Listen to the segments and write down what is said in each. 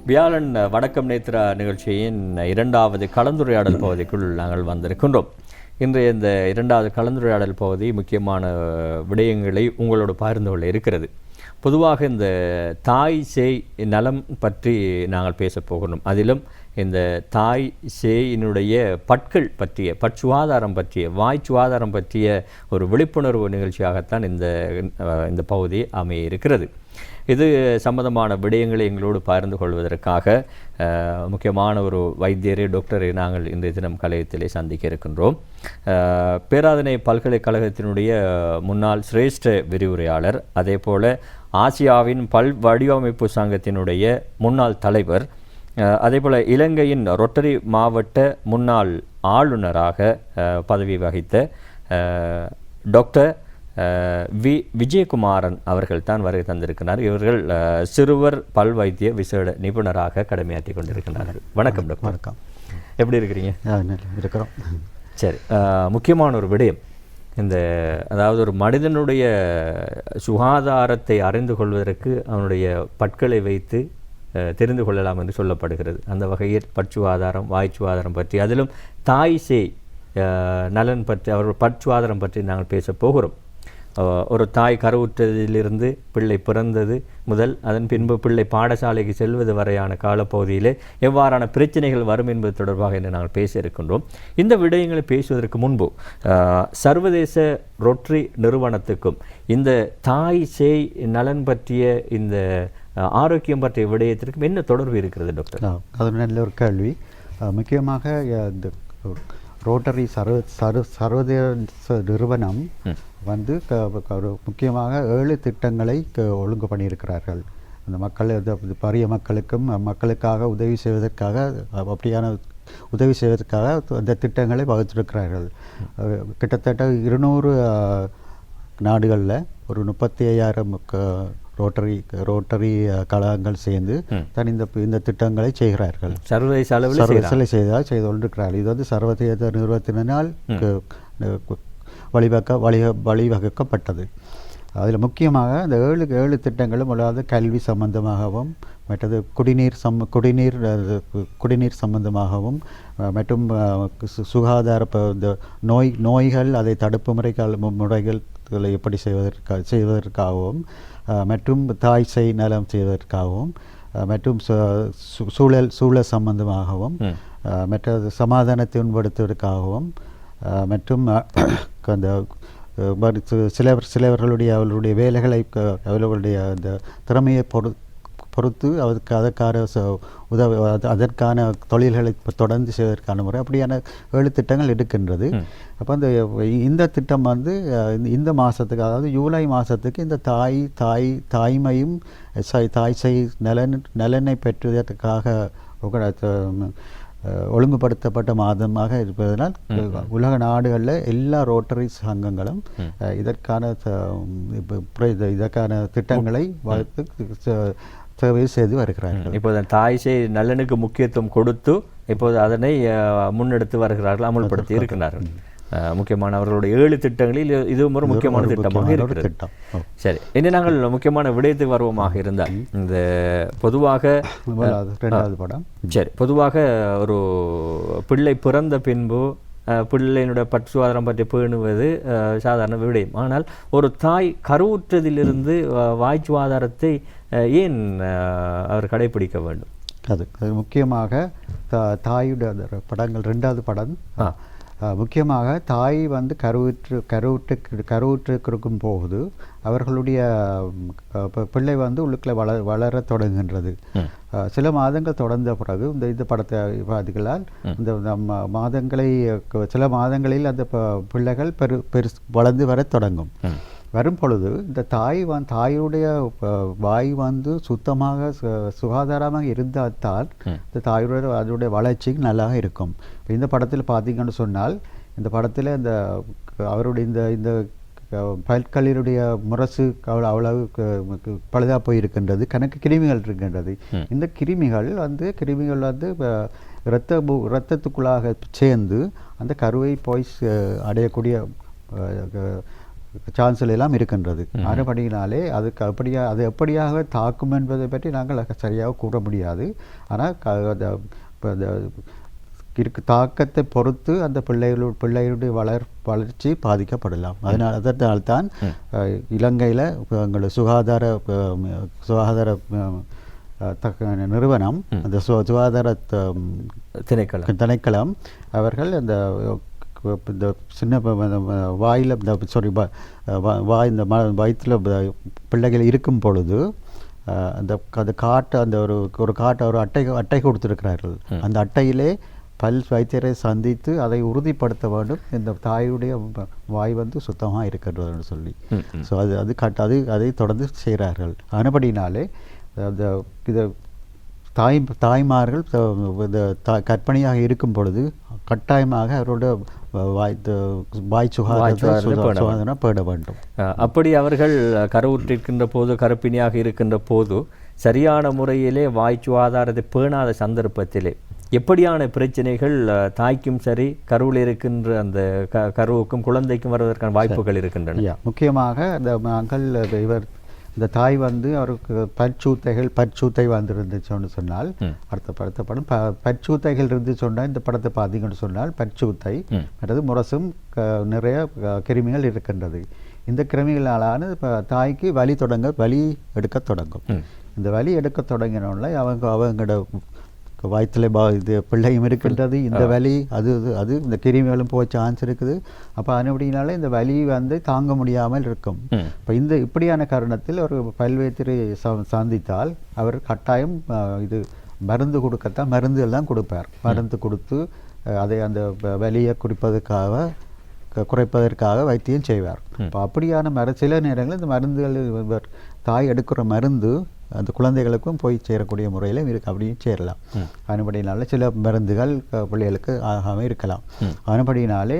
வியாழன் வணக்கம் நேத்ரா நிகழ்ச்சியின் இரண்டாவது கலந்துரையாடல் பகுதிக்குள் நாங்கள் வந்திருக்கின்றோம். இன்றைய இந்த இரண்டாவது கலந்துரையாடல் பகுதி முக்கியமான விடயங்களை உங்களோடு பகிர்ந்து கொள்ள இருக்கிறது. பொதுவாக இந்த தாய் சேய் நலம் பற்றி நாங்கள் பேசப் போகணும். அதிலும் இந்த தாய் சேயினுடைய பற்கள் பற்றிய சுகாதாரம் பற்றிய வாய் சுகாதாரம் பற்றிய ஒரு விழிப்புணர்வு நிகழ்ச்சியாகத்தான் இந்த பகுதி அமைய இருக்கிறது. இது சம்பந்தமான விடயங்களை எங்களோடு பகிர்ந்து கொள்வதற்காக முக்கியமான ஒரு வைத்தியரை டாக்டரை நாங்கள் இன்றைய தினம் கலையத்திலே சந்திக்க இருக்கின்றோம். பேராதனை பல்கலைக்கழகத்தினுடைய முன்னாள் சிரேஷ்ட விரிவுரையாளர், அதே போல் ஆசியாவின் பல் வடிவமைப்பு சங்கத்தினுடைய முன்னாள் தலைவர், அதே போல் இலங்கையின் ரொட்டரி மாவட்ட முன்னாள் ஆளுநராக பதவி வகித்த டாக்டர் விஜயகுமாரன் அவர்கள் தான் வருகை தந்திருக்கிறார். இவர்கள் சிறுவர் பல் வைத்திய விசேட நிபுணராக கடமையாற்றி கொண்டிருக்கிறார்கள். வணக்கம் டாக்டர். வணக்கம். எப்படி இருக்கிறீங்க? இருக்கிறோம். சரி, முக்கியமான ஒரு விடயம் அதாவது ஒரு மனிதனுடைய சுகாதாரத்தை அறிந்து கொள்வதற்கு அவனுடைய பற்களை வைத்து தெரிந்து கொள்ளலாம் என்று சொல்லப்படுகிறது. அந்த வகையில் பற்சுகாதாரம் வாய் சுகாதாரம் பற்றி, அதிலும் தாய் சேய் நலன் பற்றி, அவர்கள் பற்சுகாதாரம் பற்றி நாங்கள் பேச போகிறோம். ஒரு தாய் கருவுற்றதிலிருந்து பிள்ளை பிறந்தது முதல் அதன் பின்பு பிள்ளை பாடசாலைக்கு செல்வது வரையான காலப்பகுதியிலே எவ்வாறான பிரச்சனைகள் வரும் என்பது தொடர்பாக என்று நாங்கள் பேச இருக்கின்றோம். இந்த விடயங்களை பேசுவதற்கு முன்பு சர்வதேச ரொட்டரி நிறுவனத்துக்கும் இந்த தாய் சேய் நலன் பற்றிய இந்த ஆரோக்கியம் பற்றிய விடயத்திற்கும் என்ன தொடர்பு இருக்கிறது டாக்டர்? அது நல்ல ஒரு கேள்வி. முக்கியமாக இந்த ரோட்டரி சர்வதேச நிறுவனம் வந்து முக்கியமாக 7 திட்டங்களை ஒழுங்கு பண்ணியிருக்கிறார்கள். அந்த மக்கள் பரிய மக்களுக்காக உதவி செய்வதற்காக அந்த திட்டங்களை வகுத்திருக்கிறார்கள். கிட்டத்தட்ட 200 நாடுகளில் ஒரு 35,000 ரோட்டரி கழகங்கள் சேர்ந்து தான் இந்த திட்டங்களை செய்கிறார்கள். சர்வதேச அளவில் செய்து கொண்டிருக்கிறார்கள். இது வந்து சர்வதேச நிறுவனத்தினால் வழிவகுக்கப்பட்டது. அதில் முக்கியமாக இந்த 7 திட்டங்களும் அதாவது கல்வி சம்பந்தமாகவும், மற்றது குடிநீர் சம்பந்தமாகவும், மற்றும் சுகாதார நோய்கள் அதை தடுப்பு முறைகளை எப்படி செய்வதற்காகவும், மற்றும் தாய் சேய் நலம் செய்வதற்காகவும், மற்றும் சூழல் சம்பந்தமாகவும், மற்றது சமாதானத்தை உட்படுத்துவதற்காகவும், மற்றும் அந்த சிலவர்களுடைய அவர்களுடைய வேலைகளை அவர்களுடைய அந்த திறமையை பொறுத்து அதற்கான தொழில்களை தொடர்ந்து செய்வதற்கான முறை அப்படியான 7 திட்டங்கள் இருக்கின்றது. அப்போ இந்த திட்டம் வந்து இந்த மாதத்துக்கு, அதாவது ஜூலை மாதத்துக்கு இந்த தாய்மையும் தாய் சேய் நலனை பெற்றுவதற்காக ஒழுங்குபடுத்தப்பட்ட மாதமாக இருப்பதனால் உலக நாடுகளில் எல்லா ரோட்டரி சங்கங்களும் இதற்கான திட்டங்களை சேவை செய்து வருகிறார்கள். இப்போது தாய் சேய் நலனுக்கு முக்கியத்துவம் கொடுத்து இப்போது அதனை முன்னெடுத்து வருகிறார்கள், அமல்படுத்தி இருக்கிறார்கள். முக்கியமான அவர்களுடைய 7 திட்டங்களில் இதுவும் ஒரு முக்கியமான திட்டமாக இருக்கிறது. சரி, இனி நாங்கள் முக்கியமான விடயத்துக்கு வருவமாக இருந்தால், இந்த பொதுவாக 2வது படம், சரி, பொதுவாக ஒரு பிள்ளை பிறந்த பின்பு பிள்ளையினுடைய பற்சுகாதாரம் பற்றி பேணுவது சாதாரண விடயம். ஆனால் ஒரு தாய் கருவுற்றதிலிருந்து வாய் சுகாதாரத்தை ஏன் அவர் கடைபிடிக்க வேண்டும்? அது முக்கியமாக தாயுடைய படங்கள் 2வது படம். முக்கியமாக தாய் வந்து கருவுற்று இருக்கும் போது அவர்களுடைய பிள்ளை வந்து உள்ளுக்குள்ளே வளர தொடங்குகின்றது. சில மாதங்கள் தொடர்ந்த பிறகு இந்த படத்தை பார்த்துக்களால் இந்த மாதங்களை சில மாதங்களில் அந்த பிள்ளைகள் வளர்ந்து வர தொடங்கும். வரும் பொழுது இந்த தாயுடைய வாய் வந்து சுத்தமாக சுகாதாரமாக இருந்தால்தான் இந்த அதனுடைய வளர்ச்சி நல்லா இருக்கும். இந்த படத்தில் பார்த்தீங்கன்னு சொன்னால், இந்த படத்தில் இந்த அவருடைய இந்த பற்களினுடைய முரசு அவ்வளவு பழுதாக போயிருக்கின்றது. கணக்கு கிருமிகள் இருக்கின்றது. இந்த கிருமிகள் வந்து இரத்தத்துக்குள்ளாக சேர்ந்து அந்த கருவை போய் அடையக்கூடிய சான்சல் எல்லாம் இருக்கின்றது. மறுபடியினாலே அது எப்படியாக தாக்கும் என்பதை பற்றி நாங்கள் சரியாக கூற முடியாது. ஆனால் தாக்கத்தை பொறுத்து அந்த பிள்ளைகளுடைய வளர்ச்சி பாதிக்கப்படலாம். அதனால்தான் இலங்கையில் எங்களுடைய சுகாதார நிறுவனம், அந்த சுகாதார திணைக்களம் அவர்கள் அந்த இந்த சின்ன வாயில் இந்த வயிற்றில் பிள்ளைகள் இருக்கும் பொழுது அந்த காட்டை ஒரு காட்டை ஒரு அட்டை கொடுத்திருக்கிறார்கள். அந்த அட்டையிலே பல் வைத்தியரை சந்தித்து அதை உறுதிப்படுத்த வேண்டும், இந்த தாயுடைய வாய் சுத்தமாக இருக்கின்றதுன்னு சொல்லி. ஸோ அதை தொடர்ந்து செய்கிறார்கள். ஆனபடினாலே இதை தாய்மார்கள் கர்ப்பிணியாக இருக்கும் பொழுது கட்டாயமாக அவரோட வாய் சுகாதாரம் பேட வேண்டும். அப்படி அவர்கள் கருவுற்றிருக்கின்ற போது, கர்ப்பிணியாக இருக்கின்ற போது சரியான முறையிலே வாய் சுகாதாரத்தை பேணாத சந்தர்ப்பத்திலே எப்படியான பிரச்சனைகள் தாய்க்கும் சரி கருவில் இருக்கின்ற அந்த கருவுக்கும் குழந்தைக்கும் வருவதற்கான வாய்ப்புகள் இருக்கின்றன? முக்கியமாக இந்த தாய் அவருக்கு பற்சூத்தை வந்திருந்துச்சுன்னு சொன்னால் அடுத்த படம் பற்சூத்தைகள் இருந்து சொன்னால் இந்த படத்தை பார்த்தீங்கன்னு சொன்னால் பற்சூத்தை மற்றது முரசும் நிறைய கிருமிகள் இருக்கின்றது. இந்த கிருமிகளான தாய்க்கு வலி எடுக்க தொடங்கும். இந்த வலி எடுக்க தொடங்கினோடனே அவங்களோட வயிற்றில் இது பிள்ளையும் இருக்கின்றது. இந்த வலி அது இந்த கிருமிகளும் போக சான்ஸ் இருக்குது. அப்போ அப்படினால இந்த வலி தாங்க முடியாமல் இருக்கும். இப்போ இப்படியான காரணத்தில் ஒரு பல்வேத்திரை சந்தித்தால் அவர் கட்டாயம் இது மருந்து கொடுக்கத்தான் மருந்துகள் தான் கொடுப்பார். மருந்து கொடுத்து அதை அந்த வலியை குறைப்பதற்காக வைத்தியம் செய்வார். இப்போ அப்படியான சில நேரங்களில் இந்த மருந்துகள் தாய் எடுக்கிற மருந்து அந்த குழந்தைகளுக்கும் போய் சேரக்கூடிய முறையில் இருக்கு, அப்படியும் சேரலாம். அதன்படினால சில மருந்துகள் பிள்ளைகளுக்கு ஆகாமல் இருக்கலாம். அதன்படினாலே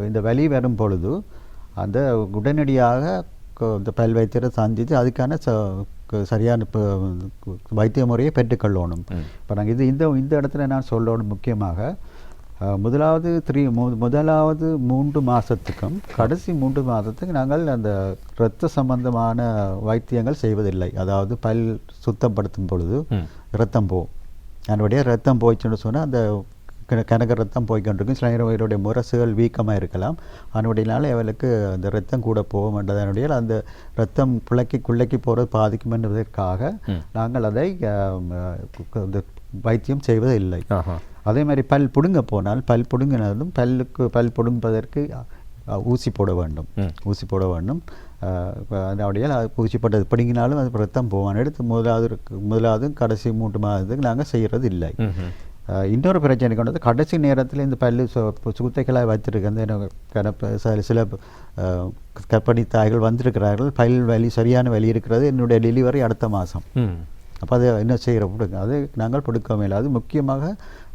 இந்த வலி வரும் பொழுது அந்த உடனடியாக இந்த பல் வைத்தியரை சந்தித்து அதுக்கான சரியான வைத்திய முறையை பெற்றுக்கொள்ளணும். இப்போ நாங்கள் இந்த இடத்துல நான் சொல்லணும், முக்கியமாக முதலாவது 3 மாதத்துக்கும் கடைசி 3 மாதத்துக்கு நாங்கள் அந்த இரத்த சம்பந்தமான வைத்தியங்கள் செய்வதில்லை. அதாவது பல் சுத்தப்படுத்தும் பொழுது இரத்தம் போகும். அதனுடைய ரத்தம் போயிடுச்சுன்னு சொன்னால் அந்த கனக ரத்தம் போய்கொண்டிருக்கும். சில நேரம் இவருடைய முரசுகள் வீக்கமாக இருக்கலாம். அதனுடையனால அவளுக்கு அந்த ரத்தம் கூட போகும் என்றதனுடைய அந்த ரத்தம் குள்ளைக்கு போகிறது பாதிக்கும் என்பதற்காக நாங்கள் அதை வைத்தியம் செய்வதில்லை. அதே மாதிரி பல் பிடுங்க போனால் பல் பிடுங்கினதும் பல் பிடுங்குவதற்கு ஊசி போட வேண்டும். அதனுடைய ஊசி போட்டது பிடுங்கினாலும் அது ரத்தம் போவான். எடுத்து முதலாவது கடைசி 3 மாதத்துக்கு நாங்கள் செய்கிறது இல்லை. இன்னொரு பிரச்சனை கொண்டது கடைசி நேரத்தில் இந்த பல்லு சுத்தைகளாக வச்சிருக்க சில கர்ப்பிணி தாய்கள் வந்திருக்கிறார்கள். பல் வலி சரியான வலி இருக்கிறது, என்னுடைய டெலிவரி அடுத்த மாதம். அப்போ அதை என்ன செய்கிறோம், அது நாங்கள் கொடுக்க இல்லாது. முக்கியமாக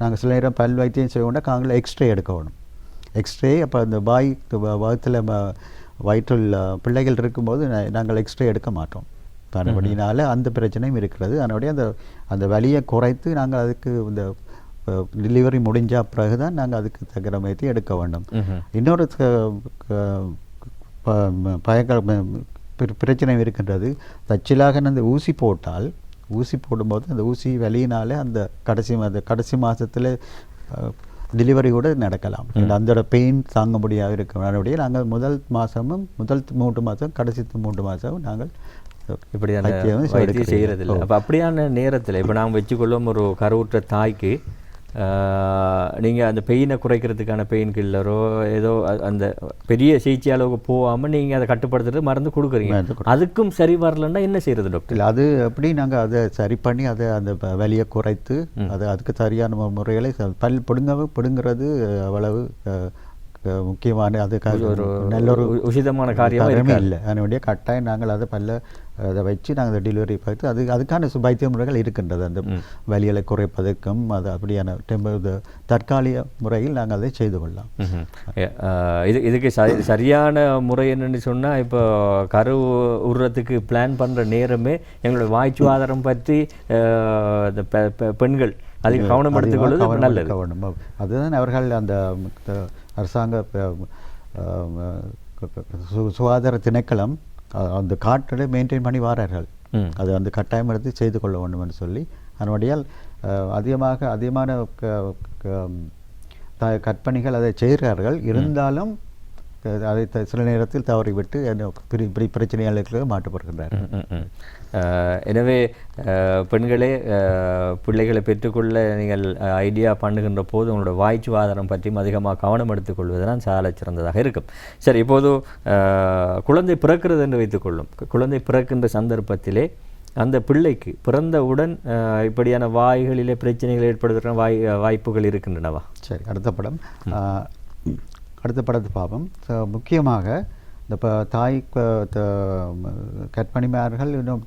நாங்கள் சில நேரம் பல் வைத்தியம் செய்யணும்னா நாங்கள் எக்ஸ்ரே எடுக்கணும். எக்ஸ்ரே அப்போ அந்த வயிற்றில் பிள்ளைகள் இருக்கும்போது நாங்கள் எக்ஸ்ரே எடுக்க மாட்டோம். அப்படினால அந்த பிரச்சனையும் இருக்கிறது. அதனுடைய அந்த வலியை குறைத்து நாங்கள் அதுக்கு இந்த டெலிவரி முடிஞ்ச பிறகுதான் நாங்கள் அதுக்கு தகுந்த வைத்தியம் எடுக்க வேண்டும். இன்னொரு பிரச்சனை இருக்கின்றது. தச்சிலாக அந்த ஊசி போடும்போது அந்த ஊசி வலியினாலே அந்த கடைசி மாதத்தில் டெலிவரி கூட நடக்கலாம். அந்த பெயின் தாங்க முடியாது இருக்கும். அதனுடைய நாங்கள் முதல் 3 மாதம் கடைசி 3 மாதம் நாங்கள் இப்படியான வைத்தியம் செய்கிறதில்லை. அப்போ அப்படியான நேரத்தில் இப்போ நாம் வச்சுக்கொள்ளும் ஒரு கருவுற்ற தாய்க்கு நீங்கள் அந்த பெயினை குறைக்கிறதுக்கான பெயின் கில்லரோ ஏதோ அந்த பெரிய சிகிச்சை அளவுக்கு போகாமல் நீங்கள் அதை கட்டுப்படுத்துறது மருந்து கொடுக்குறீங்க. அதுக்கும் சரி வரலன்னா என்ன செய்கிறது டாக்டர்? அது எப்படி நாங்கள் அதை சரி பண்ணி அதை அந்த வலியை குறைத்து அதுக்கு சரியான முறைகளை பல் பிடுங்கிறது அவ்வளவு முக்கியமான ஒரு நல்ல ஒரு உசிதமான காரியமே இல்லை. அதனுடைய கட்டாயம் நாங்கள் அதை வச்சு நாங்கள் டெலிவரி பார்த்து அதுக்கான வைத்திய முறைகள் இருக்கின்றது. அந்த வலிகளை குறைப்பதற்கும் அது அப்படியான தற்காலிக முறையில் நாங்கள் அதை செய்து கொள்ளலாம். இதுக்கு சரியான முறை என்னன்னு சொன்னால், இப்போ கரு உருவத்துக்கு பிளான் பண்ணுற நேரமே எங்களுடைய வாய் சுகாதாரம் பற்றி பெண்கள் அதுக்கு கவனம் எடுத்துக்கொள்வது நல்லது. அதுதான் அவர்கள் அந்த அரசாங்க சுகாதார திணைக்களம் அந்த காட்டை மெயின்டைன் பண்ணி வாரார்கள். அது அந்த கட்டாயம் எடுத்து செய்து கொள்ள வேண்டும் என்று சொல்லி அதனுடையால் அதிகமான கற்பணிகள் அதை செய்கிறார்கள். இருந்தாலும் அதை சில நேரத்தில் தவறிவிட்டு பிரச்சனைகளுக்கு மாற்றப்படுகின்றார்கள். எனவே பெண்களே பிள்ளைகளை பெற்றுக்கொள்ள நீங்கள் ஐடியா பண்ணுகின்ற போது உங்களோட வாய் சுகாதாரம் பற்றியும் அதிகமாக கவனம் எடுத்துக்கொள்வதுதான் சால சிறந்ததாக இருக்கும். சரி, இப்போது குழந்தை பிறக்கிறது என்று வைத்துக்கொள்ளும். குழந்தை பிறக்கின்ற சந்தர்ப்பத்திலே அந்த பிள்ளைக்கு பிறந்தவுடன் இப்படியான வாய்களிலே பிரச்சனைகள் ஏற்படுவதற்கான வாய்ப்புகள் இருக்கின்றனவா? சரி, அடுத்த படத்தை பார்ப்போம். முக்கியமாக இந்த தாய் கற்பணிமார்கள் இன்னும்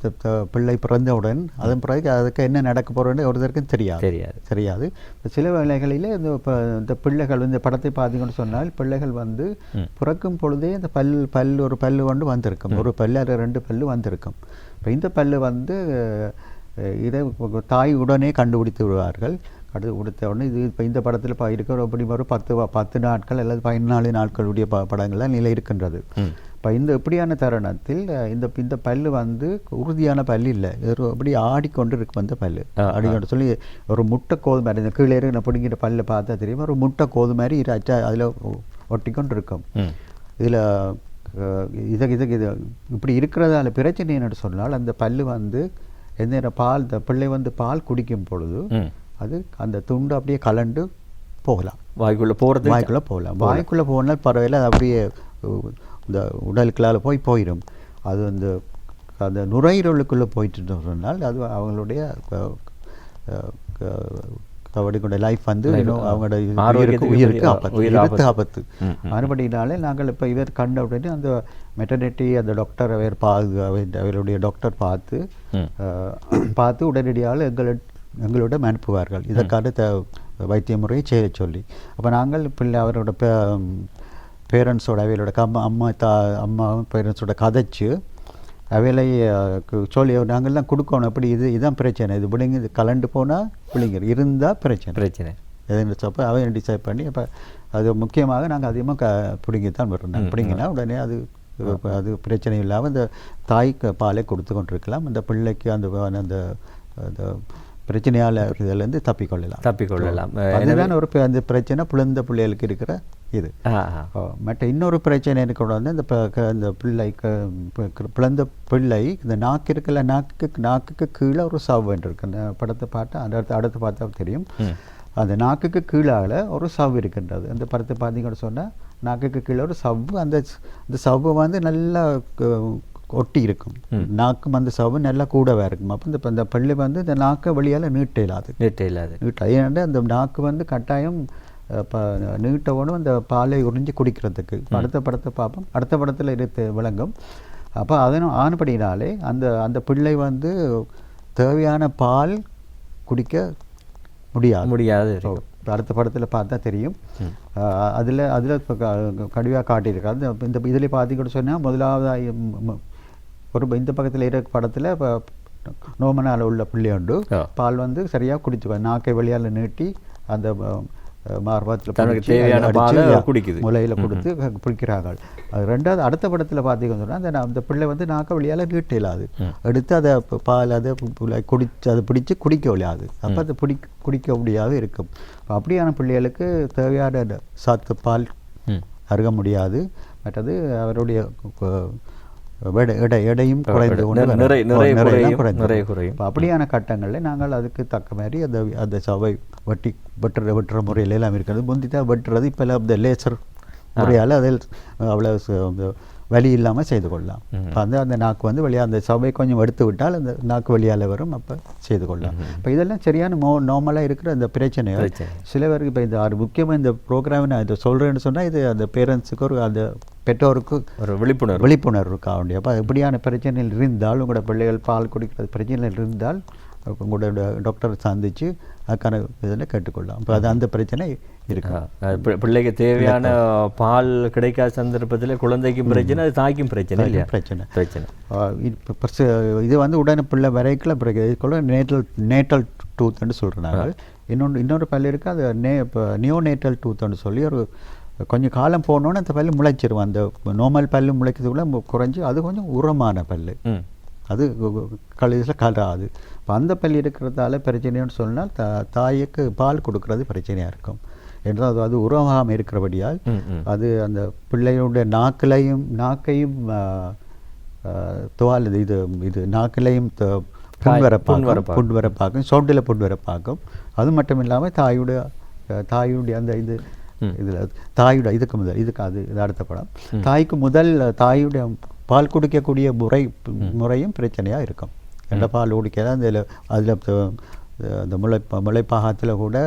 பிள்ளை பிறந்தவுடன் அதன் பிறகு அதுக்கு என்ன நடக்க போகிறோன்னு ஒருத்தருக்கும் தெரியாது. சில வேளைகளில் இந்த பிள்ளைகள் இந்த படத்தை பார்த்தீங்கன்னு சொன்னால் பிள்ளைகள் வந்து பிறக்கும் பொழுதே இந்த ஒரு பல்லு கொண்டு வந்திருக்கும், ஒரு பல்லு அது 2 பல்லு வந்திருக்கும். இப்போ இந்த பல்லு வந்து இதை தாய் உடனே கண்டுபிடித்து விடுவார்கள். கொடுத்த உடனே இது இப்போ இந்த படத்தில் இருக்கிற அப்படி ஒரு 10 நாட்கள் அல்லது 14 நாட்களுடைய படங்கள்லாம் நிலை இருக்கின்றது. இப்போ இப்படியான தருணத்தில் இந்த பல்லு வந்து உறுதியான பல்லு இல்லை, அப்படி ஆடிக்கொண்டு இருக்கும். அந்த பல்லு ஆடிக்கொண்டு சொல்லி ஒரு முட்டை கோது மாதிரி இந்த கீழே நான் பிடிங்கிற பல்லு பார்த்தா தெரியும், ஒரு முட்டை கோது மாதிரி அதில் ஒட்டிக்கொண்டு இருக்கும். இதில் இது இப்படி இருக்கிறதால பிரச்சனை என்னன்னு சொன்னால் அந்த பல்லு வந்து எந்த இந்த பிள்ளை வந்து பால் குடிக்கும் பொழுது அது அந்த துண்டு அப்படியே கலண்டு போகலாம், வாய்க்குள்ளே போகலாம். வாய்க்குள்ளே போனால் பரவாயில்ல, அது அப்படியே இந்த உடலுக்குள்ளால் போயிடும். அது அந்த நுரையீரலுக்குள்ளே போயிட்டு சொன்னால் அது அவங்களுடைய லைஃப் வந்து அவங்களோட உயிருக்கு ஆபத்து. மறுபடினாலே நாங்கள் இப்போ இவர் கண்ட உடனே அந்த மெட்டர்னிட்டி அந்த டாக்டர் அவருடைய டாக்டர் பார்த்து உடனடியாக எங்களிடம் அனுப்புவார்கள் இதற்கான வைத்திய முறையை செய்ய சொல்லி. அப்போ நாங்கள் அவரோட பேரண்ட்ஸோட அவையோட அம்மா பேரண்ட்ஸோட கதைச்சு அவைகளை சொல்லி நாங்கள்லாம் கொடுக்கணும். அப்படி இதுதான் பிரச்சனை, இது பிள்ளைங்க இது கலண்டு போனால் பிள்ளைங்க இருந்தால் பிரச்சனை எதுன்னு சொல்லப்போ அவையை டிசைட் பண்ணி அப்போ அது முக்கியமாக நாங்கள் அதிகமாக பிடிங்கித்தான் வர்றோம். பிடிங்கினா உடனே அது பிரச்சனை இல்லாமல் இந்த தாய்க்கு பாலை கொடுத்து கொண்டிருக்கலாம். அந்த பிள்ளைக்கு அந்த பிரச்சனையால் இதிலேருந்து தப்பிக்கொள்ளலாம். அதுதான் அந்த பிரச்சனை பிள்ளைந்த பிள்ளைகளுக்கு இருக்கிற இது. மற்ற இன்னொரு பிரச்சனை எனக்கு வந்து இந்த பிள்ளைக்கு பிளந்த பிள்ளை இந்த நாக்கு இருக்குல்ல, நாக்குக்கு கீழே ஒரு சவ்வு இருக்கு. அந்த படத்தை பார்த்தா அடுத்து பார்த்தா தெரியும். அந்த நாக்குக்கு கீழால் ஒரு சவ்வு இருக்கின்றது. அந்த படத்தை பார்த்தீங்கன்னு சொன்னால் நாக்குக்கு கீழே ஒரு சவ்வு, அந்த சவ்வு வந்து நல்லா ஒட்டி இருக்கும். நாக்கும் அந்த சவ்வு நல்லா கூடவே இருக்கும். அப்போ இந்த பள்ளி வந்து இந்த நாக்கை வழியால் நீட்ட இல்லாது. ஏன்னா அந்த நாக்கு வந்து கட்டாயம் நீட்டவனும் அந்த பாலை உறிஞ்சி குடிக்கிறதுக்கு. அடுத்த படத்தை பார்ப்போம், அடுத்த படத்தில் இருந்து விளங்கும். அப்போ ஆனபடினாலே அந்த பிள்ளை வந்து தேவையான பால் குடிக்க முடியாது. அடுத்த படத்தில் பார்த்தா தெரியும். அதில் கடுவாக காட்டியிருக்காது. இந்த இதில் பார்த்தீங்கன்னு சொன்னால் முதலாவது இந்த பக்கத்தில் இருக்கிற படத்தில் இப்போ நோமனால் உள்ள பிள்ளை உண்டு, பால் வந்து சரியாக குடிச்சுக்குவாங்க. நாக்கை வழியால் நீட்டி அந்த மார்பத்தில் தேவையான முலையில் கொடுத்து பிடிக்கிறார்கள். அது ரெண்டாவது அடுத்த படத்தில் பார்த்தீங்கன்னு சொன்னால் அந்த பிள்ளை வந்து நாக்கை வழியால் நீட்ட இல்லாது, எடுத்து அதை பால் அதை பிடிச்சி குடிக்க முடியாது. அப்போ அதை குடிக்க முடியாது இருக்கும். அப்படியான பிள்ளைகளுக்கு தேவையான சத்து பால் அருக முடியாது. மற்றது அவருடைய எடையும் குறைந்து குறையும். அப்படியான கட்டங்களில் நாங்கள் அதுக்கு தக்க மாதிரி அந்த சவை வெட்டுற முறையில எல்லாம் இருக்கிறது. முந்தி தான் வெட்டுறது, இப்போ எல்லாம் இந்த லேசர் முறையால் அதில் அவ்வளோ வலி இல்லாமல் செய்து கொள்ளலாம். அந்த நாக்கு வந்து வழியாக அந்த சவை கொஞ்சம் எடுத்து விட்டால் அந்த நாக்கு வழியால் வரும், அப்போ செய்து கொள்ளலாம். இப்போ இதெல்லாம் சரியான நார்மலாக இருக்கிற அந்த பிரச்சனை. சில பேருக்கு இப்போ இந்த முக்கியமாக இந்த ப்ரோக்ராம் நான் இதை சொல்கிறேன்னு சொன்னால் இது அந்த பேரண்ட்ஸுக்கு ஒரு அந்த பெற்றோருக்கு ஒரு விழிப்புணர்வு இருக்க வேண்டிய. அப்போ இப்படியான பிரச்சனைகள் இருந்தால் உங்களோட பிள்ளைகள் பால் குடிக்கிறது பிரச்சனைகள் இருந்தால் உங்களோட டாக்டரை சந்தித்து அதுக்கான இதில் கேட்டுக்கொள்ளலாம். இப்போ அந்த பிரச்சனை இருக்கு. பிள்ளைக்கு தேவையான பால் கிடைக்காத சந்தர்ப்பத்தில் குழந்தைக்கும் பிரச்சனை, அது தாய்க்கும் பிரச்சனை. இது வந்து உடனே பிள்ளை வரைக்கும் நேட்டல் டூத்ன்னு சொல்கிறாங்க. இன்னொரு பள்ளி இருக்குது, அது நியோநேட்டல் டூத்ன்னு சொல்லி ஒரு கொஞ்சம் காலம் போனோன்னே அந்த பல்லு முளைச்சிரும். அந்த நார்மல் பல்லு முளைக்கிறதுக்குள்ள குறைஞ்சி அது கொஞ்சம் உரமான பல்லு, அது கழுதில் கலராது. இப்போ அந்த பல்லு இருக்கிறதால பிரச்சனைன்னு சொன்னால் தாய்க்கு பால் கொடுக்கறது பிரச்சனையாக இருக்கும். என்றால் அது உரமாகாமல் இருக்கிறபடியால் அது அந்த பிள்ளையுடைய நாக்கையும் துவால் இது நாக்கிலையும் புண்வரப்பாக்கும், சொண்டில் புண்வரப்பாக்கும். அது மட்டும் இல்லாமல் தாயுடைய அந்த இதில் இதுக்கு அது அடுத்த படம். தாயுடைய பால் குடிக்கக்கூடிய முறையும் பிரச்சனையாக இருக்கும். எந்த பால் குடிக்க அதில் அந்த முளைப்பாகத்தில் கூட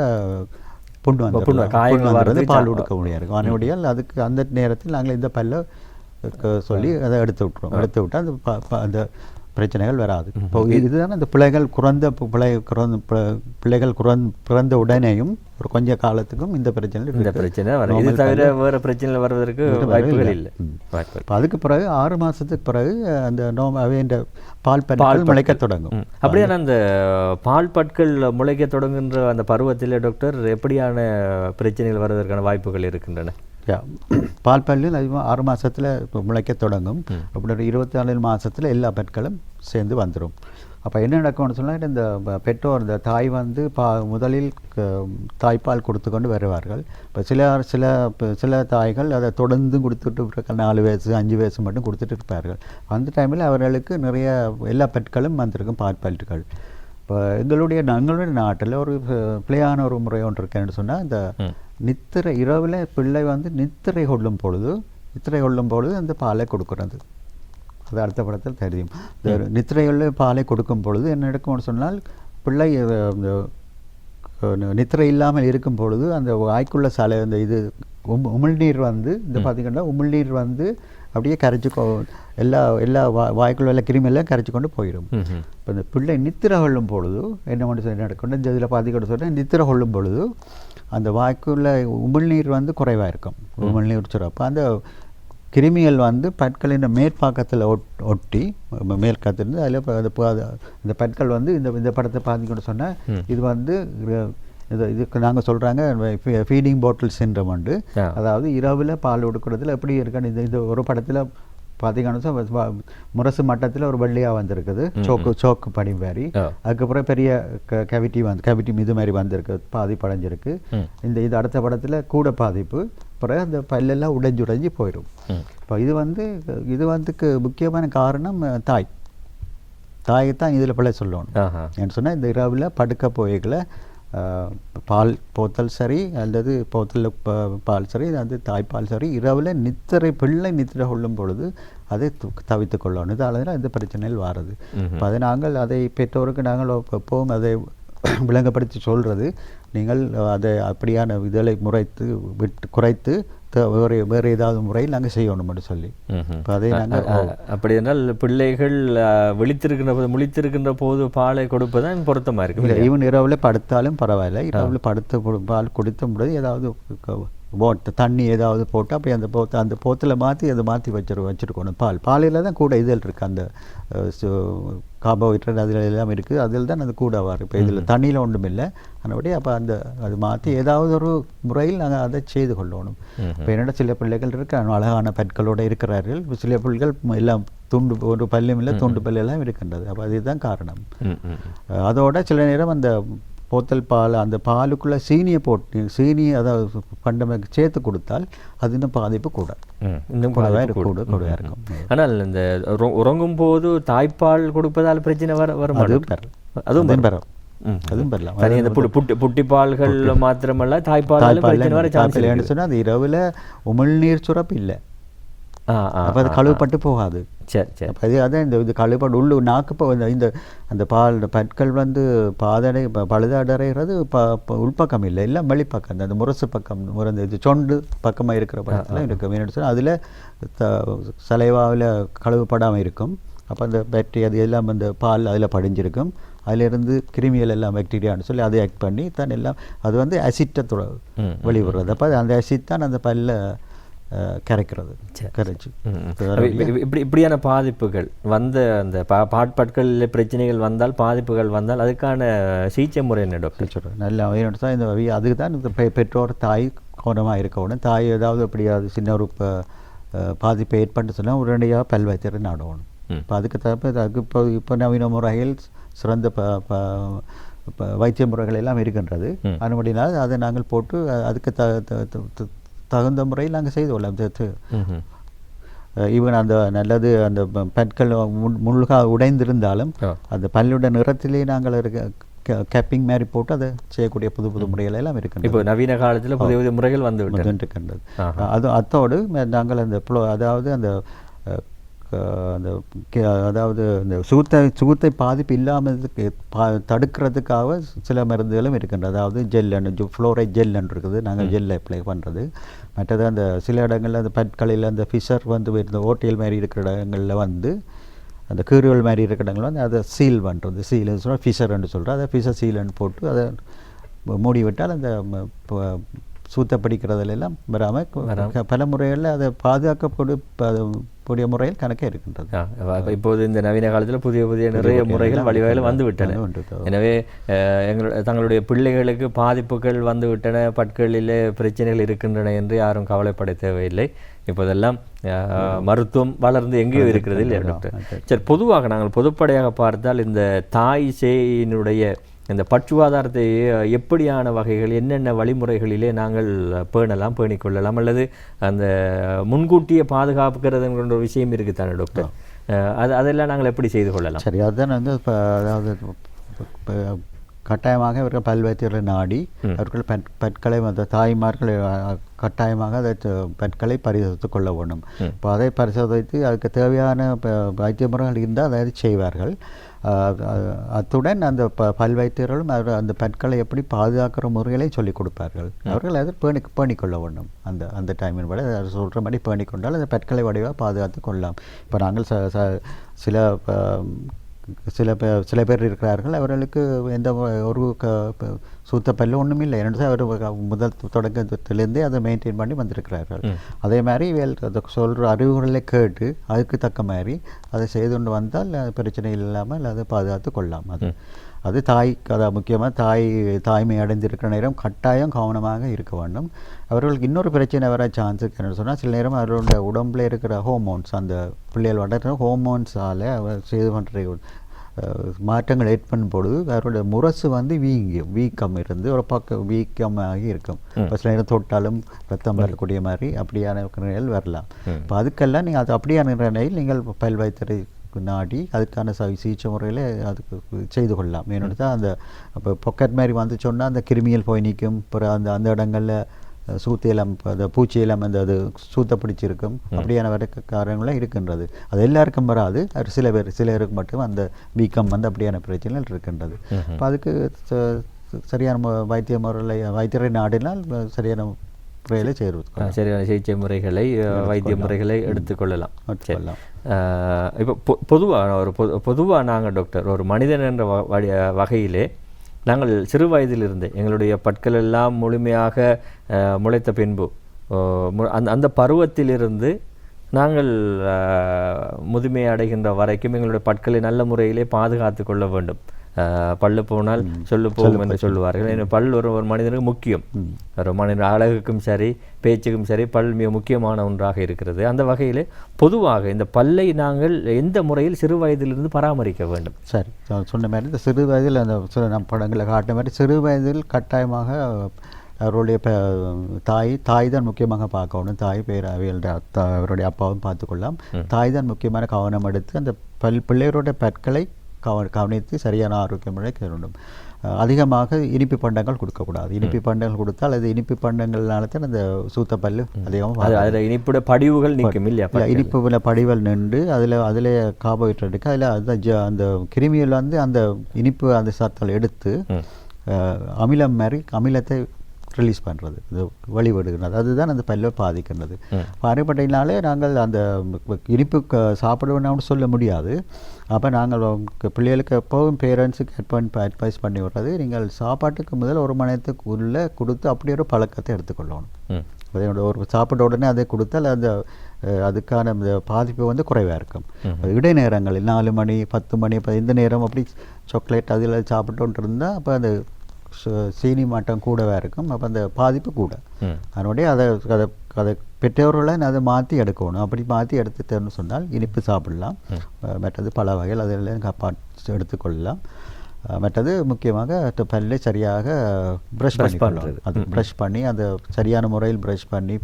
புண்ணு வந்து பால் கொடுக்க முடியாது. அதனுடைய அதுக்கு அந்த நேரத்தில் நாங்கள் இந்த பல்லை சொல்லி அதை எடுத்து விட்டால் அந்த பிரச்சனைகள் வராது. இப்போ இதுதான் அந்த பிள்ளைகள் பிறந்த உடனேயும் ஒரு கொஞ்ச காலத்துக்கும் இந்த பிரச்சனை தவிர வேறு பிரச்சனை வருவதற்கு வாய்ப்புகள் இல்லை. அதுக்கு பிறகு 6 மாதத்துக்கு பிறகு அந்த அவையின் பால் பற்கள் முளைக்க தொடங்கும். அப்படியே அந்த பால் பற்கள் முளைக்க தொடங்குகின்ற அந்த பருவத்தில் டாக்டர் எப்படியான பிரச்சனைகள் வருவதற்கான வாய்ப்புகள் இருக்கின்றன? பால் பல்லில் அதிகமாக 6 மாதத்தில் முளைக்க தொடங்கும். அப்படி 24 மாதத்தில் எல்லா பற்களும் சேர்ந்து வந்துடும். அப்போ என்ன நடக்கும்னு சொன்னால் இந்த பெற்றோர் இந்த தாய் வந்து முதலில் தாய்ப்பால் கொடுத்து கொண்டு வருவார்கள். இப்போ சில தாய்கள் அதை தொடர்ந்து கொடுத்துட்டு 4 வயசு 5 வயசு மட்டும் கொடுத்துட்டு இருப்பார்கள். அந்த டைமில் அவர்களுக்கு நிறைய எல்லா பற்களும் வந்திருக்கும் பால்பல்கள். இப்போ எங்களுடைய நாட்டில் ஒரு பிள்ளையான ஒரு முறை ஒன்று இருக்கேன்னு சொன்னால், இந்த நித்திரை இரவில் பிள்ளை வந்து நித்திரை கொள்ளும் பொழுது அந்த பாலை கொடுக்குறது. அது அடுத்த படத்தில் தெரியும். இந்த நித்திரைகளில் பாலை கொடுக்கும் பொழுது என்ன நடக்கும்னு சொன்னால், பிள்ளை நித்திரை இல்லாமல் இருக்கும் பொழுது அந்த வாய்க்குள்ள அந்த இது உமிழ்நீர் வந்து இந்த பார்த்திங்கன்னா உமிழ்நீர் வந்து அப்படியே கரைச்சி எல்லா வாய்க்குள்ள உள்ள கிருமியெல்லாம் கரைச்சி கொண்டு போயிடும். இப்போ இந்த பிள்ளை நித்திரை கொள்ளும் பொழுது என்ன நடக்கும், இந்த இதில் பார்த்திக்கிட்டு சொன்னால் நித்திரை கொள்ளும் பொழுது அந்த வாய்க்குள்ள உமிழ்நீர் வந்து குறைவாக இருக்கும். உமிழ்நீர் சுரப்பு அந்த கிருமிகள் வந்து பற்களின் மேற்பாக்கத்தில் ஒட்டி மேற்கத்திலிருந்து அதில் இந்த பற்கள் வந்து இந்த படத்தை பார்த்திக்கிட்டு சொன்னால் இது வந்து இதுக்கு நாங்கள் சொல்கிறாங்க ஃபீடிங் பாட்டில் சிண்ட்ரோம் உண்டு. அதாவது இரவில் பால் கொடுக்குறதுல எப்படி இருக்கான்னு இந்த ஒரு படத்தில் பார்த்தீங்கன்னா முரசு மட்டத்தில் ஒரு வெள்ளையாக வந்திருக்குது, சோக்கு படி மாதிரி. அதுக்கப்புறம் பெரிய கேவிட்டி இது மாதிரி வந்திருக்கு, பாதிப்படைஞ்சிருக்கு. இது அடுத்த படத்தில் கூட பாதிப்பு, பிறகு அந்த பல்லெல்லாம் உடைஞ்சு போயிடும். இப்போ இது வந்து முக்கியமான காரணம் தாய்தான் இதில் பிள்ளை சொல்லணும். ஏன்னு சொன்னால் இந்த இரவில் படுக்க போய்களை பால் போத்தல் சரி அல்லது போத்தல் பால் சரி அது தாய்ப்பால் சரி இரவில் பிள்ளை நித்திரை கொள்ளும் பொழுது அதை தவித்து கொள்ளணும். இதால் இந்த பிரச்சனைகள் வாருது. இப்போ அதை நாங்கள் அதை பெற்றோருக்கு நாங்கள் எப்பவும் அதை விளங்கப்படுத்தி சொல்கிறது, நீங்கள் அதை அப்படியான இதழை குறைத்து வேறு ஏதாவது முறையில் நாங்கள் செய்யணும்னு சொல்லி அதை நாங்கள் அப்படி என்றால் பிள்ளைகள் முழித்திருக்கின்ற போது பாலை கொடுப்பதுதான் பொருத்தமாக இருக்கு. ஈவன் இரவில் படுத்தாலும் பரவாயில்ல, இரவில் பால் குடித்த முடியாது ஏதாவது தண்ணி ஏதாவது போட்டு அப்படி அந்த போத்தில் மாற்றி வச்சுருக்கணும். பாலில் தான் கூட இதில் இருக்குது, அந்த கார்போஹைட்ரேட் அதில் எல்லாம் இருக்குது, அதில் தான் அது கூட வரும். இப்போ இதில் தண்ணியில் ஒன்றும் இல்லை. அதன்படி அப்போ அது மாற்றி ஏதாவது ஒரு முறையில் நாங்கள் அதை செய்து கொள்ளணும். இப்போ என்னோட சில பிள்ளைகள் இருக்க அழகான பற்களோடு இருக்கிறார்கள், சில பிள்ளைகள் எல்லாம் ஒரு பல்லும் இல்லை, துண்டு பல்லு எல்லாம் இருக்கின்றது. அப்போ அதுதான் காரணம். அதோட சில நேரம் அந்த போத்தல் பால் அந்த பாலுக்குள்ளே சீனி அதாவது பண்டமைக்கு சேர்த்து கொடுத்தால் அது இன்னும் பாதிப்பு கூட இருக்கும். ஆனால் இந்த உறங்கும் போது தாய்ப்பால் கொடுப்பதால் பிரச்சனை வரும். அதுவும் பெறலாம். புட்டி பால்கள் மாத்திரமல்ல தாய்ப்பால் சொன்னால் அது இரவில் உமிழ்நீர் சுரப்பு இல்லை, அப்போ அது கழுவுப்பட்டு போகாது. சரி அதான் இது கழுவுப்பட்டு நாக்கு அந்த பற்கள் வந்து பழுதடைகிறது உள்பக்கம் இல்லை, இல்லை வெளிப்பக்கம் அந்த முரசு பக்கம் இது சொண்டு பக்கமாக இருக்கிற படத்தில் இருக்கும். என்னென்னு சொன்னால் அதில் சலைவாவில் கழுவுப்படாமல் இருக்கும். அப்போ அந்த பேக்டீரியா அது எல்லாம் அந்த பால் அதில் படிஞ்சிருக்கும், அதிலிருந்து கிருமிகள் எல்லாம் பாக்டீரியான்னு சொல்லி அதை ஆக்ட் பண்ணி தான் எல்லாம் அது வந்து அசிட்டத்தோட வெளிவிடுறது. அப்போ அந்த அசிட் தான் அந்த பல்ல கரைக்கிறது. இப்படியான பாதிப்புகள் அந்த பாட்பாட்களில் பிரச்சனைகள் பாதிப்புகள் வந்தால் அதுக்கான சிகிச்சை முறை என்ன டாக்டர் சொல்கிறேன்? நல்லா அதுக்கு தான் இந்த பெற்றோர் கவனமாக இருக்கணும். தாய் ஏதாவது எப்படியாவது சின்ன ஒரு பாதிப்பை ஏற்பட்டு சொன்னால் உடனடியாக பல் வைத்தியரை நாடணும். இப்போ அதுக்கு அதுக்கு இப்போ நவீன முறையில் சிறந்த வைத்திய முறைகள் எல்லாம் இருக்கின்றது. அதுபடினால் அதை நாங்கள் போட்டு அதுக்கு தகுந்த முறையில் நாங்கள் செய்து கொள்ளலாம். ஈவன் அந்த நல்லது அந்த பற்கள் முழுகாக உடைந்திருந்தாலும் அந்த பல்லுடைய நிறத்திலே நாங்கள் கேப்பிங் மாதிரி போட்டு அதை செய்யக்கூடிய புது புது முறைகள் எல்லாம் இருக்கின்றது. இப்போ நவீன காலத்தில் புதிய புதிய முறைகள் வந்து இருக்கின்றது. அத்தோடு நாங்கள் அந்த அதாவது அந்த அதாவது இந்த சுகத்தை பாதிப்பு இல்லாமல் தடுக்கிறதுக்காக சில மருந்துகளும் இருக்கின்றது. அதாவது ஜெல்லு ஃப்ளோரைட் ஜெல்லுன்னு இருக்குது, நாங்கள் ஜெல் அப்ளை பண்ணுறது. மற்றது அந்த சில இடங்களில் அந்த பற்களில் அந்த ஃபிஷர் வந்து இந்த ஓட்டியல் மாதிரி இருக்கிற இடங்களில் வந்து அந்த கீறுகள் மாதிரி இருக்கிற இடங்களில் வந்து அதை சீல் பண்ணுறது. சீல்னு சொன்னால் ஃபிஷர்ன்னு சொல்கிறோம். அதை ஃபிஷர் சீல்னு போட்டு அதை மூடி விட்டால் அந்த சூத்தப்படிக்கிறதுலாம் வராமல் பல முறைகளில் அதை பாதுகாக்கக்கூடிய முறையில் கணக்கே இருக்கின்றது. இப்போது இந்த நவீன காலத்தில் புதிய புதிய நிறைய முறைகள் வழிவகைகள் வந்து விட்டன. எனவே தங்களுடைய பிள்ளைகளுக்கு பாதிப்புகள் வந்து விட்டன, பற்களிலே பிரச்சனைகள் இருக்கின்றன என்று யாரும் கவலைப்பட தேவையில்லை. இப்போதெல்லாம் மருத்துவம் வளர்ந்து எங்கேயோ இருக்கிறது இல்லை டாக்டர்? சரி, பொதுவாக நாங்கள் பொதுப்படையாக பார்த்தால் இந்த தாய் சேயினுடைய இந்த பட்சுவாதாரத்தை எப்படியான வகைகள், என்னென்ன வழிமுறைகளிலே நாங்கள் பேணலாம், பேணிக்கொள்ளலாம், அல்லது அந்த முன்கூட்டியே பாதுகாப்புக்கிறதுங்கிற ஒரு விஷயம் இருக்குதானே டாக்டர்? அதெல்லாம் நாங்கள் எப்படி செய்து கொள்ளலாம்? சரி, அதுதான் வந்து இப்போ அதாவது கட்டாயமாக இவர்கள் பல்வைத்தியர்களை நாடி அவர்கள் பற்களை அந்த தாய்மார்கள் கட்டாயமாக அதை பற்களை பரிசோதித்துக் கொள்ள வேண்டும். இப்போ அதை பரிசோதித்து அதுக்கு தேவையான வைத்திய முறைகள் இருந்தால் அதை செய்வார்கள். அத்துடன் அந்த பல்வைத்தியர்களும் அந்த பற்களை எப்படி பாதுகாக்கிற முறைகளை சொல்லிக் கொடுப்பார்கள். அவர்கள் அதை பேணிக்கொள்ள வேண்டும். அந்த டைமின் படி சொல்கிற மாதிரி பேணிக்கொண்டால் அந்த பற்களை வடிவாக பாதுகாத்து கொள்ளலாம். இப்போ நாங்கள் சில பேர் இருக்கிறார்கள், அவர்களுக்கு எந்த ஒரு சூத்தப்பல்லு ஒன்றும் இல்லை. என்னென்னு அவர் முதல் தொடக்கத்திலேருந்தே அதை மெயின்டைன் பண்ணி வந்திருக்கிறார்கள். அதே மாதிரி அதை சொல்கிற அறிவுகளை கேட்டு அதுக்கு தக்க மாதிரி அதை செய்து கொண்டு வந்தால் பிரச்சனை இல்லாமல் அதை பாதுகாத்து கொள்ளலாம். அது அதாவது முக்கியமாக தாய்மை அடைந்திருக்கிற நேரம் கட்டாயம் கவனமாக இருக்க வேண்டும். அவர்களுக்கு இன்னொரு பிரச்சனை வர சான்ஸ் இருக்குன்னு சொன்னால், சில நேரம் அவர்களுடைய உடம்புல இருக்கிற ஹோமோன்ஸ், அந்த பிள்ளைகள் வளர்கிற ஹோமோன்ஸால் அவர் செய்து பண்ணுற மாற்றங்கள் ஏற்படும் பொழுது அவருடைய முரசு வந்து வீக்கம் இருந்து ஒரு பக்கம் வீக்கமாகி இருக்கும். இப்போ சில நேரம் தொட்டாலும் ரத்தம் வரக்கூடிய மாதிரி அப்படியான நிலையில் வரலாம். இப்போ அதுக்கெல்லாம் நீங்கள் அது அப்படியான நிலையில் நீங்கள் பல் வைத்தியரை நாடி அதுக்கான சிகிச்சை முறையில் அதுக்கு செய்து கொள்ளலாம். ஏன்னு தான் அந்த இப்போ பொக்கெட் மாதிரி வந்து சொன்னால் அந்த கிருமிகள் போய் நிற்கும். அப்புறம் அந்த இடங்களில் சூத்தியலம், அந்த பூச்சியலம் அது சூத்த பிடிச்சிருக்கும். அப்படியான காரணங்களாம் இருக்கின்றது. அது எல்லாருக்கும் வராது, சிலருக்கு மட்டும் அந்த வீக்கம் வந்து அப்படியான பிரச்சனைகள் இருக்கின்றது. இப்போ அதுக்கு சரியான வைத்தியரை நாடினால் சரியான முறையில் சேருவது, சரியான சிகிச்சை முறைகளை, வைத்திய முறைகளை எடுத்துக்கொள்ளலாம். இப்போ பொதுவாக நாங்கள் டாக்டர் ஒரு மனிதன் என்ற வகையிலே நாங்கள் சிறு வயதிலிருந்தே எங்களுடைய பற்கள் எல்லாம் முழுமையாக முளைத்த பின்பு அந்த பருவத்திலிருந்து நாங்கள் முதுமை அடைகின்ற வரைக்கும் எங்களுடைய பற்களை நல்ல முறையிலே பாதுகாத்து கொள்ள வேண்டும். பல்லு போனால் சொல்லு போகும் என்று சொல்லுவார்கள். ஏன்னா பல் ஒரு மனிதனுக்கு முக்கியம். ஒரு மனிதன் அழகுக்கும் சரி, பேச்சுக்கும் சரி, பல் மிக முக்கியமான ஒன்றாக இருக்கிறது. அந்த வகையில் பொதுவாக இந்த பல்லை நாங்கள் எந்த முறையில் சிறு வயதிலிருந்து பராமரிக்க வேண்டும்? சரி, சொன்ன மாதிரி இந்த சிறு வயதில் அந்த நம்ம படங்களை காட்டின மாதிரி சிறு வயதில் கட்டாயமாக அவருடைய தாய் தான் முக்கியமாக பார்க்கணும். தாய் பேர் அவருடைய அப்பாவும் பார்த்துக்கொள்ளலாம். தாய் தான் முக்கியமான கவனம் எடுத்து அந்த பிள்ளையருடைய பற்களை கவனித்து சரியான ஆரோக்கிய முறை வேண்டும். அதிகமாக இனிப்பு பண்டங்கள் கொடுக்கக்கூடாது. இனிப்பு பண்டங்கள் கொடுத்தால் அது இனிப்பு பண்டங்கள்னால தான் அந்த சூத்தப்பல்லு அதிகமாக இனிப்புட படிவுகள் நிற்கும் இல்லையா? இனிப்பு படிவுகள் நின்று அதில் கார்போஹைட்ரேட் இருக்குது. அதில் அதுதான் அந்த கிருமியில் வந்து அந்த இனிப்பு அந்த சத்தல் எடுத்து அமிலம் மாதிரி அமிலத்தை ரிலீஸ் பண்ணுறது, இது வழிபடுகிறது. அதுதான் அந்த பல்லை பாதிக்கின்றது. பாறைப்பட்டையினாலே நாங்கள் அந்த இனிப்பு சாப்பிட வேண்டாம்னு சொல்ல முடியாது. அப்போ நாங்கள் பிள்ளைகளுக்கு எப்போவும் பேரண்ட்ஸுக்கு அட்வைஸ் பண்ணி விடுறது, நீங்கள் சாப்பாட்டுக்கு முதல் ஒரு மணி நேரத்துக்கு உள்ளே கொடுத்து அப்படி ஒரு பழக்கத்தை எடுத்துக்கொள்ளணும். அதோட ஒரு சாப்பிட்ட உடனே அதை கொடுத்தால் அந்த அதுக்கான பாதிப்பு வந்து குறைவாக இருக்கும். இடைநேரங்களில் 4 மணி 10 மணி இந்த நேரம் அப்படி சாக்லேட் அதில் சாப்பிட்டோன்ட்டு இருந்தால் அப்போ அந்த சீனி மட்டம் கூடவே இருக்கும். அப்போ அந்த பாதிப்பு கூட. அதனுடைய அதை அதை அதை பெற்றோர்களை அதை மாற்றி எடுக்கணும். அப்படி மாற்றி எடுத்துட்டோன்னு சொன்னால் இனிப்பு சாப்பிடலாம். மற்றது பல வகைகள் அதெல்லாம் காப்பாற்றி எடுத்துக்கொள்ளலாம். மற்றது முக்கியமாக பல்லை சரியாக ப்ரஷ் பண்ணுறது. அது ப்ரஷ் பண்ணி அந்த சரியான முறையில் ப்ரஷ் பண்ணி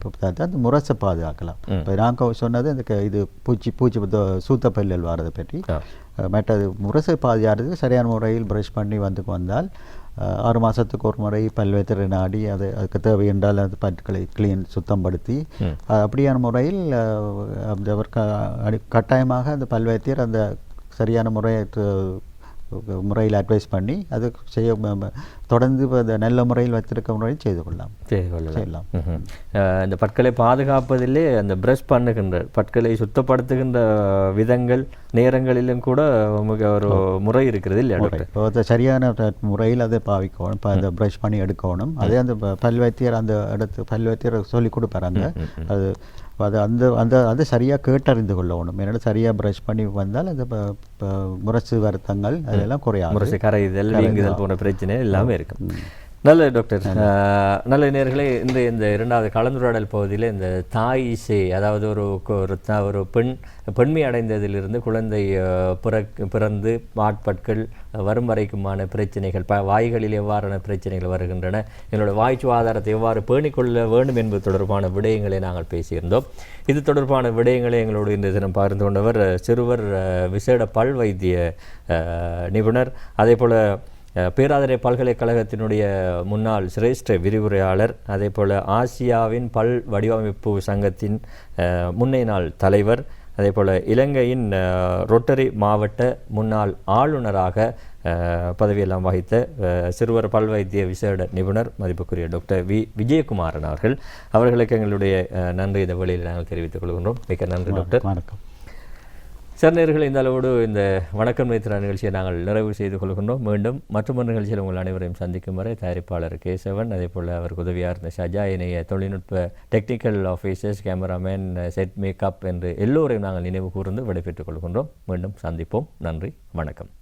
அந்த முரசை பாதுகாக்கலாம். இப்போ நாங்கள் சொன்னது இந்த இது பூச்சி சூத்த பல்லில் வர்றதை பற்றி. மற்றது முரசை பாதுகாக்கிறதுக்கு சரியான முறையில் ப்ரஷ் பண்ணி வந்தால் 6 மாதத்துக்கு ஒரு முறை பல்வேத்திரை நாடி அதுக்கு தேவை என்றால் அது பற்களை சுத்தம் படுத்தி அப்படியான முறையில் அந்த கட்டாயமாக அந்த பல்வேத்தியர் அந்த சரியான முறையில் அட்வைஸ் பண்ணி அது தொடர்ந்து அந்த நல்ல முறையில் வைத்திருக்க முறையில் செய்து கொள்ளலாம். இந்த பற்களை பாதுகாப்பதிலே அந்த ப்ரஷ் பண்ணுகின்ற பற்களை சுத்தப்படுத்துகின்ற விதங்கள் நேரங்களிலும் கூட ஒரு முறை இருக்கிறது இல்லையா? இப்போ சரியான முறையில் அதை பாவிக்கணும். இப்போ அந்த ப்ரஷ் பண்ணி எடுக்கணும். அதே அந்த பல்வைத்தியர் அந்த பல்வைத்தியர் சொல்லி கொடுப்பாங்க. அது அதை சரியாக கேட்டறிந்து கொள்ளணும். ஏன்னா சரியாக ப்ரஷ் பண்ணி வந்தால் அந்த முரசு வருத்தங்கள் அதெல்லாம் குறையாது. முரசு கரைதல் வீங்குதல் போன்ற பிரச்சனை எல்லாமே இருக்கும். நல்லது டாக்டர். நல்ல நேயர்களே, இந்த 2வது கலந்துரையாடல் பகுதியில் இந்த தாய் இசை, அதாவது ஒரு பெண்மை அடைந்ததிலிருந்து குழந்தை பிறந்து ஆட்பற்கள் வரும் வரைக்குமான பிரச்சனைகள், வாய்களில் எவ்வாறான பிரச்சனைகள் வருகின்றன, என்னோட வாய் சுகாதாரத்தை எவ்வாறு பேணிக்கொள்ள வேண்டும் என்பது தொடர்பான விடயங்களை நாங்கள் பேசியிருந்தோம். இது தொடர்பான விடயங்களை எங்களோடு இந்த தினம் பகிர்ந்து கொண்டவர் சிறுவர் விசேட பல் வைத்திய நிபுணர், அதே போல் பேராதனை பல்கலைக்கழகத்தினுடைய முன்னாள் சிரேஷ்ட விரிவுரையாளர், அதே போல் ஆசியாவின் பல் வடிவமைப்பு சங்கத்தின் முன்னைய நாள் தலைவர், அதே போல் இலங்கையின் ரொட்டரி மாவட்ட முன்னாள் ஆளுநராக பதவியெல்லாம் வகித்த சிறுவர் பல்வைத்திய விசேட நிபுணர் மதிப்புக்குரிய டாக்டர் விஜயகுமாரன் அவர்களுக்கு எங்களுடைய நன்றி இந்த வழியில் நாங்கள் தெரிவித்துக் கொள்கின்றோம். மிக்க நன்றி டாக்டர். வணக்கம். சார், நேயர்களே, இந்த அளவோடு இந்த வணக்கம் நேத்ரா நிகழ்ச்சியை நாங்கள் நிறைவு செய்து கொள்கின்றோம். மீண்டும் மற்றொரு நிகழ்ச்சியில் உங்கள் அனைவரையும் சந்திக்கும் வரை தயாரிப்பாளர் கேசவன், அதே போல் அவருக்கு உதவியாக இருந்த ஷஜா, இணைய தொழில்நுட்ப technical officers, cameraman, set makeup என்று எல்லோரையும் நாங்கள் நினைவு கூர்ந்து விடைபெற்றுக் கொள்கின்றோம். மீண்டும் சந்திப்போம். நன்றி, வணக்கம்.